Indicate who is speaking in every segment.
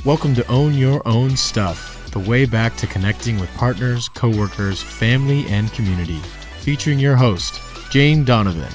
Speaker 1: Welcome to Own Your Own Stuff, the way back to connecting with partners, coworkers, family, and community. Featuring your host, Jane Donovan.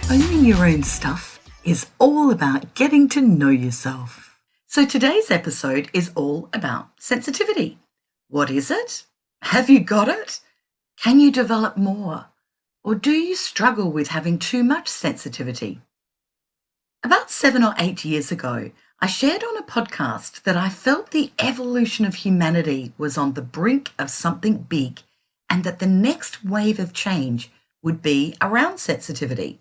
Speaker 2: Owning your own stuff is all about getting to know yourself. So today's episode is all about sensitivity. What is it? Have you got it? Can you develop more? Or do you struggle with having too much sensitivity? About 7 or 8 years ago, I shared on a podcast that I felt the evolution of humanity was on the brink of something big and that the next wave of change would be around sensitivity,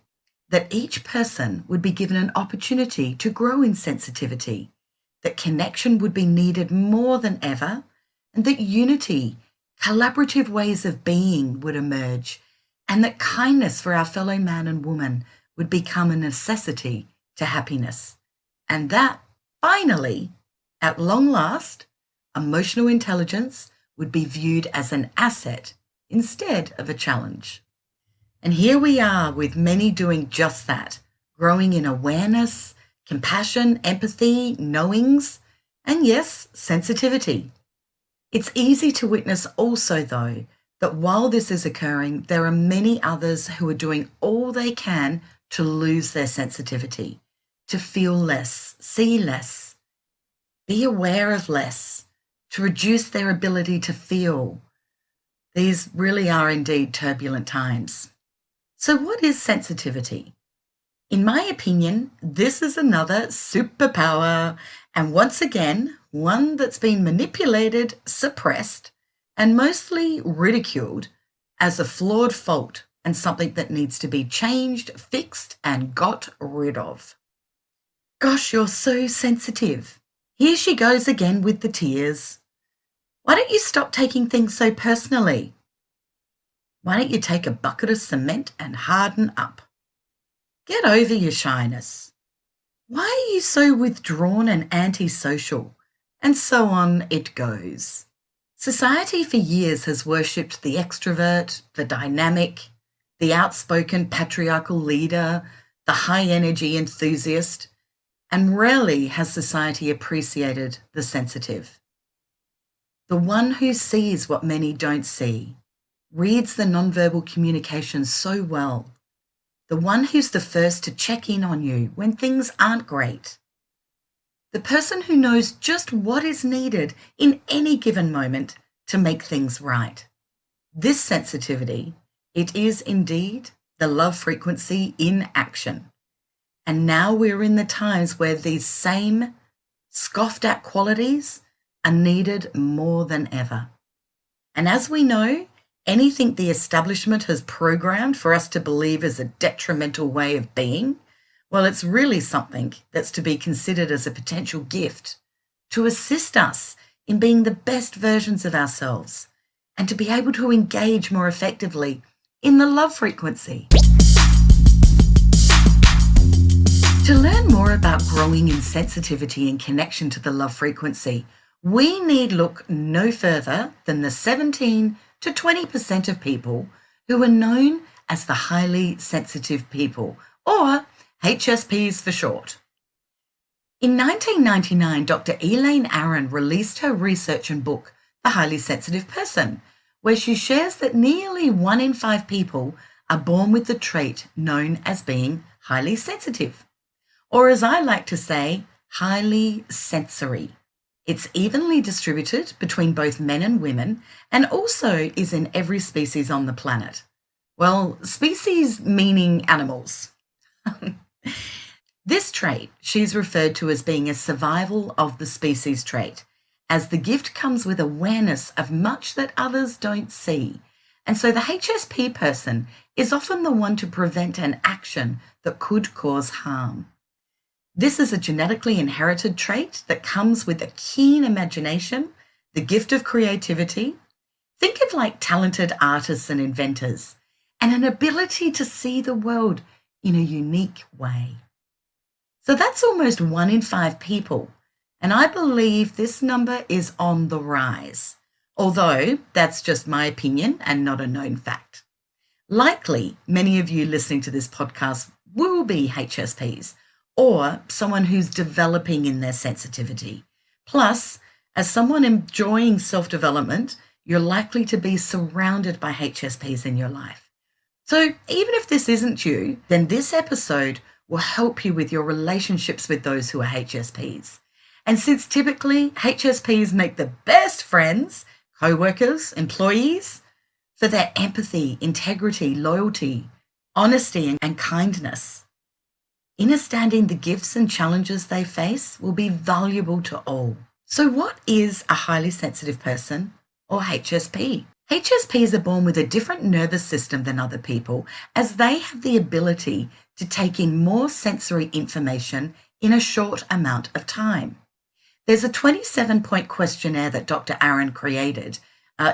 Speaker 2: that each person would be given an opportunity to grow in sensitivity, that connection would be needed more than ever, and that unity, collaborative ways of being would emerge, and that kindness for our fellow man and woman would become a necessity to happiness. And that, finally, at long last, emotional intelligence would be viewed as an asset instead of a challenge. And here we are with many doing just that, growing in awareness, compassion, empathy, knowings, and yes, sensitivity. It's easy to witness also, though, that while this is occurring, there are many others who are doing all they can to lose their sensitivity, to feel less, see less, be aware of less, to reduce their ability to feel. These really are indeed turbulent times. So what is sensitivity? In my opinion, this is another superpower, and once again, one that's been manipulated, suppressed, and mostly ridiculed as a flawed fault and something that needs to be changed, fixed, and got rid of. Gosh, you're so sensitive. Here she goes again with the tears. Why don't you stop taking things so personally? Why don't you take a bucket of cement and harden up? Get over your shyness. Why are you so withdrawn and antisocial? And so on it goes. Society for years has worshipped the extrovert, the dynamic, the outspoken patriarchal leader, the high-energy enthusiast, and rarely has society appreciated the sensitive. The one who sees what many don't see, reads the nonverbal communication so well, the one who's the first to check in on you when things aren't great, the person who knows just what is needed in any given moment to make things right. This sensitivity, it is indeed the love frequency in action. And now we're in the times where these same scoffed at qualities are needed more than ever. And as we know, anything the establishment has programmed for us to believe is a detrimental way of being, well, it's really something that's to be considered as a potential gift to assist us in being the best versions of ourselves and to be able to engage more effectively in the love frequency. To learn more about growing in sensitivity and connection to the love frequency, we need look no further than the 17 to 20% of people who are known as the highly sensitive people, or HSPs for short. In 1999, Dr Elaine Aron released her research and book, The Highly Sensitive Person, where she shares that nearly 1 in 5 people are born with the trait known as being highly sensitive, or as I like to say, highly sensory. It's evenly distributed between both men and women and also is in every species on the planet. Well, species meaning animals. This trait she's referred to as being a survival of the species trait, as the gift comes with awareness of much that others don't see. And so the HSP person is often the one to prevent an action that could cause harm. This is a genetically inherited trait that comes with a keen imagination, the gift of creativity. Think of like talented artists and inventors, and an ability to see the world in a unique way. So that's almost 1 in 5 people, and I believe this number is on the rise, although that's just my opinion and not a known fact. Likely, many of you listening to this podcast will be HSPs or someone who's developing in their sensitivity. Plus, as someone enjoying self-development, you're likely to be surrounded by HSPs in your life. So even if this isn't you, then this episode will help you with your relationships with those who are HSPs. And since typically HSPs make the best friends, co-workers, employees, for their empathy, integrity, loyalty, honesty, and kindness, understanding the gifts and challenges they face will be valuable to all. So what is a highly sensitive person or HSP? HSPs are born with a different nervous system than other people, as they have the ability to take in more sensory information in a short amount of time. There's a 27-point questionnaire that Dr. Aron created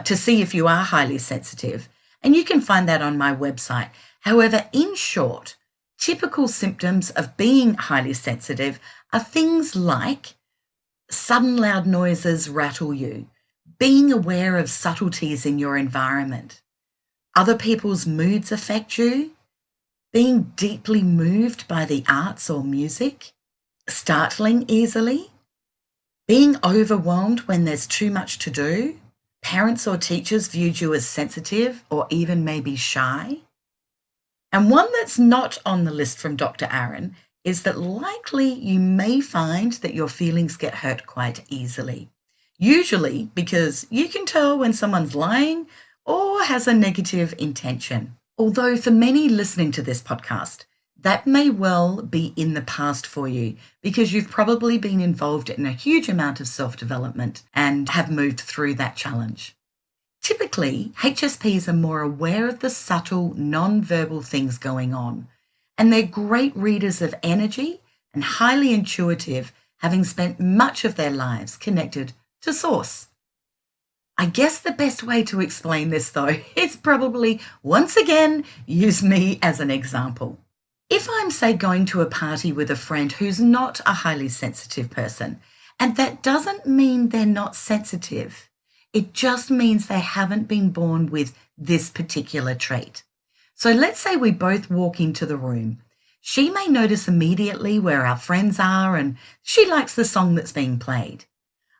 Speaker 2: to see if you are highly sensitive, and you can find that on my website. However, in short, typical symptoms of being highly sensitive are things like sudden loud noises rattle you, being aware of subtleties in your environment, other people's moods affect you, being deeply moved by the arts or music, startling easily, being overwhelmed when there's too much to do, parents or teachers viewed you as sensitive or even maybe shy. And one that's not on the list from Dr. Aron is that likely you may find that your feelings get hurt quite easily. Usually because you can tell when someone's lying or has a negative intention. Although for many listening to this podcast, that may well be in the past for you because you've probably been involved in a huge amount of self-development and have moved through that challenge. Typically, HSPs are more aware of the subtle, non-verbal things going on, and they're great readers of energy and highly intuitive, having spent much of their lives connected to source. I guess the best way to explain this, though, is probably, once again, use me as an example. If I'm, say, going to a party with a friend who's not a highly sensitive person, and that doesn't mean they're not sensitive, it just means they haven't been born with this particular trait. So let's say we both walk into the room. She may notice immediately where our friends are and she likes the song that's being played.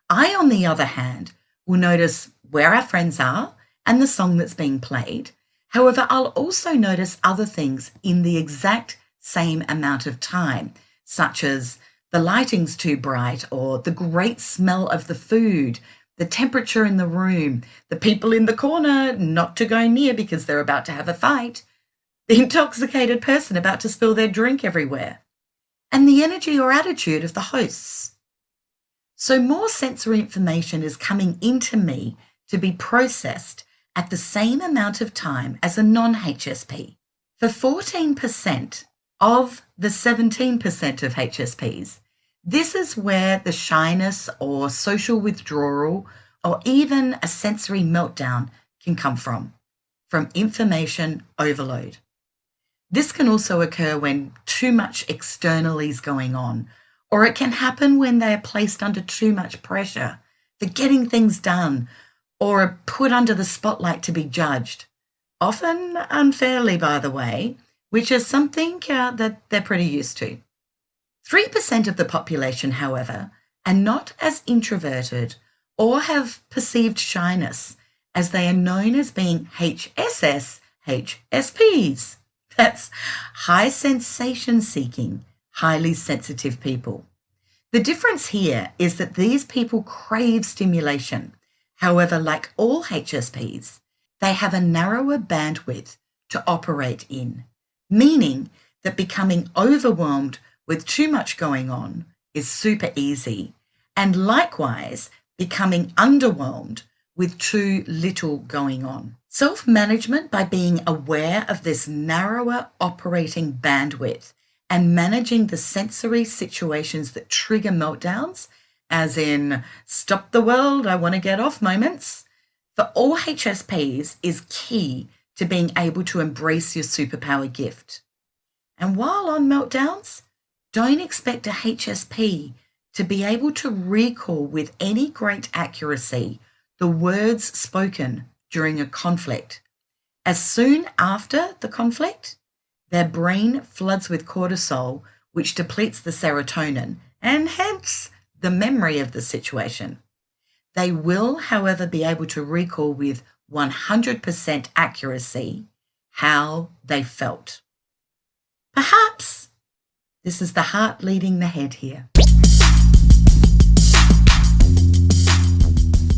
Speaker 2: I, on the other hand, will notice where our friends are and the song that's being played. However, I'll also notice other things in the exact same amount of time, such as the lighting's too bright or the great smell of the food, the temperature in the room, the people in the corner not to go near because they're about to have a fight, the intoxicated person about to spill their drink everywhere, and the energy or attitude of the hosts. So more sensory information is coming into me to be processed at the same amount of time as a non-HSP. For 14% of the 17% of HSPs, this is where the shyness or social withdrawal or even a sensory meltdown can come from information overload. This can also occur when too much externally is going on, or it can happen when they are placed under too much pressure for getting things done or are put under the spotlight to be judged, often unfairly, by the way, which is something that they're pretty used to. 3% of the population, however, are not as introverted or have perceived shyness, as they are known as being HSS, HSPs. That's high sensation seeking, highly sensitive people. The difference here is that these people crave stimulation. However, like all HSPs, they have a narrower bandwidth to operate in, meaning that becoming overwhelmed with too much going on is super easy, and likewise becoming underwhelmed with too little going on. Self-management by being aware of this narrower operating bandwidth and managing the sensory situations that trigger meltdowns, as in stop the world, I want to get off moments, for all HSPs is key to being able to embrace your superpower gift. And while on meltdowns, don't expect a HSP to be able to recall with any great accuracy the words spoken during a conflict. As soon after the conflict, Their brain floods with cortisol, which depletes the serotonin and hence the memory of the situation. They will, however, be able to recall with 100% accuracy how they felt. Perhaps this is the heart leading the head here.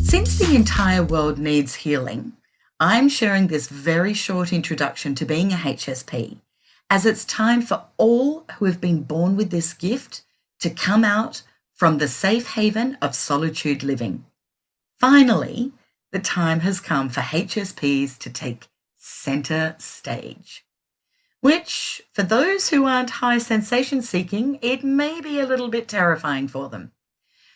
Speaker 2: Since the entire world needs healing, I'm sharing this very short introduction to being a HSP, as it's time for all who have been born with this gift to come out from the safe haven of solitude living. Finally, the time has come for HSPs to take center stage, which, for those who aren't high sensation seeking, it may be a little bit terrifying for them.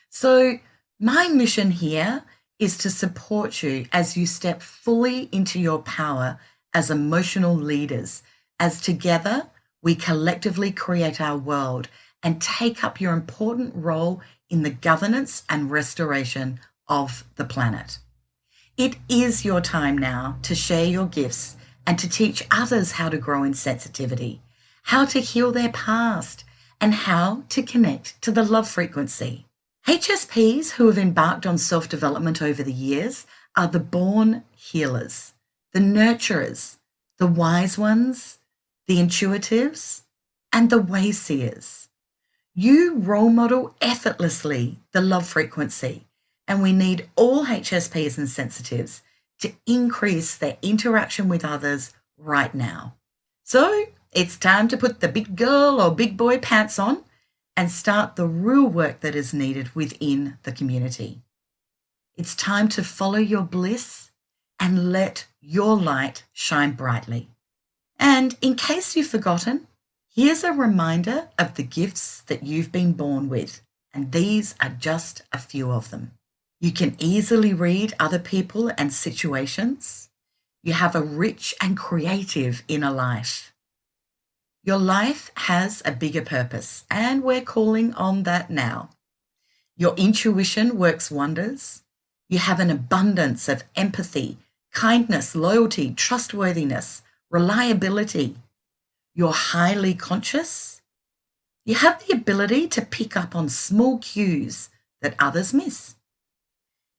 Speaker 2: So my mission here is to support you as you step fully into your power as emotional leaders, as together we collectively create our world and take up your important role in the governance and restoration of the planet. It is your time now to share your gifts and to teach others how to grow in sensitivity, how to heal their past, and how to connect to the love frequency. HSPs who have embarked on self-development over the years are the born healers, the nurturers, the wise ones, the intuitives, and the wayseers. You role model effortlessly the love frequency, and we need all HSPs and sensitives to increase their interaction with others right now. So it's time to put the big girl or big boy pants on and start the real work that is needed within the community. It's time to follow your bliss and let your light shine brightly. And in case you've forgotten, here's a reminder of the gifts that you've been born with, and these are just a few of them. You can easily read other people and situations. You have a rich and creative inner life. Your life has a bigger purpose, and we're calling on that now. Your intuition works wonders. You have an abundance of empathy, kindness, loyalty, trustworthiness, reliability. You're highly conscious. You have the ability to pick up on small cues that others miss.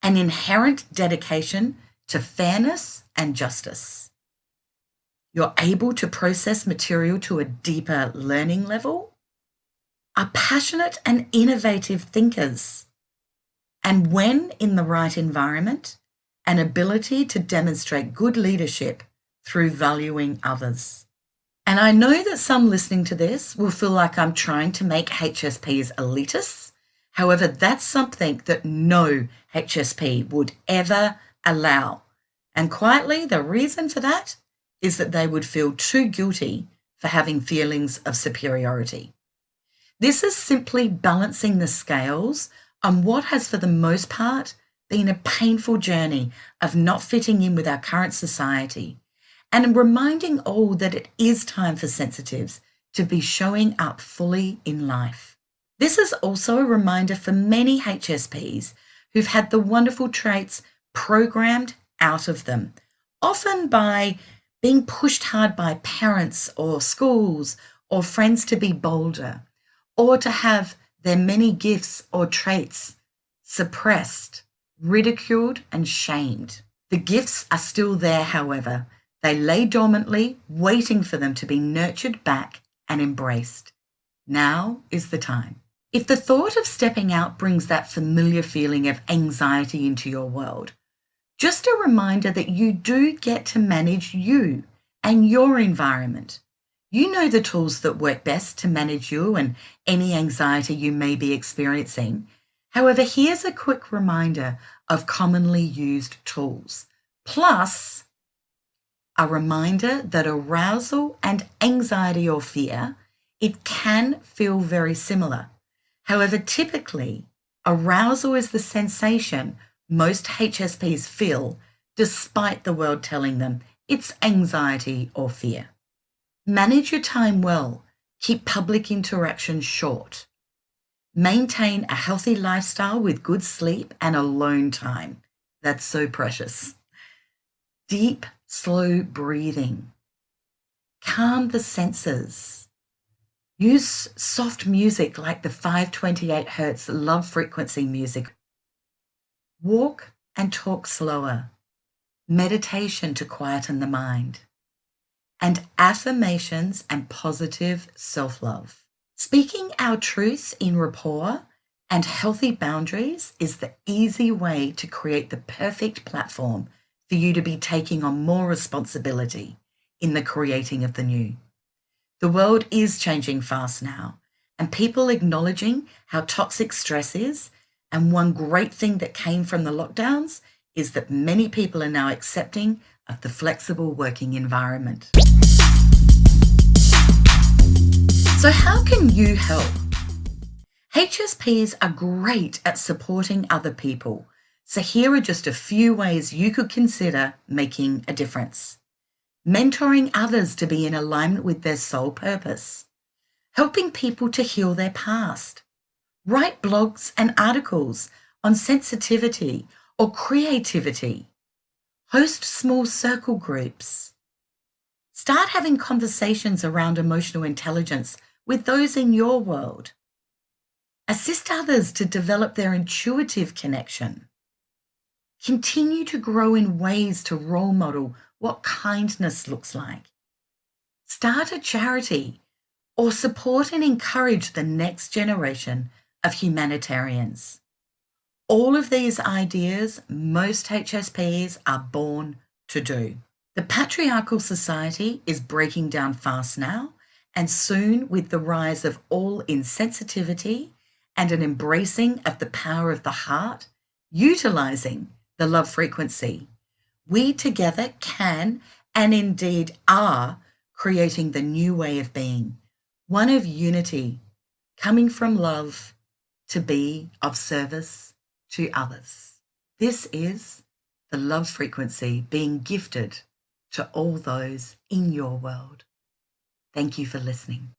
Speaker 2: An inherent dedication to fairness and justice. You're able to process material to a deeper learning level, are passionate and innovative thinkers, and when in the right environment, an ability to demonstrate good leadership through valuing others. And I know that some listening to this will feel like I'm trying to make HSPs elitists. However, that's something that no HSP would ever allow. And quietly, the reason for that is that they would feel too guilty for having feelings of superiority. This is simply balancing the scales on what has, for the most part, been a painful journey of not fitting in with our current society, and reminding all that it is time for sensitives to be showing up fully in life. This is also a reminder for many HSPs who've had the wonderful traits programmed out of them, often by being pushed hard by parents or schools or friends to be bolder, or to have their many gifts or traits suppressed, ridiculed, and shamed. The gifts are still there, however. They lay dormantly, waiting for them to be nurtured back and embraced. Now is the time. If the thought of stepping out brings that familiar feeling of anxiety into your world, just a reminder that you do get to manage you and your environment. You know the tools that work best to manage you and any anxiety you may be experiencing. However, here's a quick reminder of commonly used tools, plus a reminder that arousal and anxiety or fear, it can feel very similar. However, typically, arousal is the sensation most HSPs feel despite the world telling them it's anxiety or fear. Manage your time well. Keep public interaction short. Maintain a healthy lifestyle with good sleep and alone time. That's so precious. Deep, slow breathing. Calm the senses. Use soft music like the 528 Hz love frequency music. Walk and talk slower. Meditation to quieten the mind. And affirmations and positive self-love. Speaking our truth in rapport and healthy boundaries is the easy way to create the perfect platform for you to be taking on more responsibility in the creating of the new. The world is changing fast now, and people acknowledging how toxic stress is. And one great thing that came from the lockdowns is that many people are now accepting of the flexible working environment. So how can you help? HSPs are great at supporting other people. So here are just a few ways you could consider making a difference. Mentoring others to be in alignment with their soul purpose. Helping people to heal their past. Write blogs and articles on sensitivity or creativity. Host small circle groups. Start having conversations around emotional intelligence with those in your world. Assist others to develop their intuitive connection. Continue to grow in ways to role model what kindness looks like. Start a charity or support and encourage the next generation of humanitarians. All of these ideas most HSPs are born to do. The patriarchal society is breaking down fast now, and soon with the rise of all insensitivity and an embracing of the power of the heart, utilizing the love frequency, we together can and indeed are creating the new way of being, one of unity, coming from love to be of service to others. This is the love frequency being gifted to all those in your world. Thank you for listening.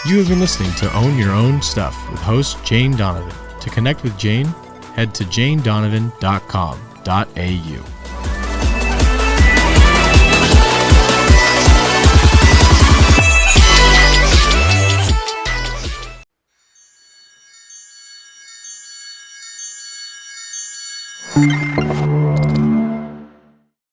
Speaker 1: You have been listening to Own Your Own Stuff with host Jane Donovan. To connect with Jane, head to janedonovan.com.au.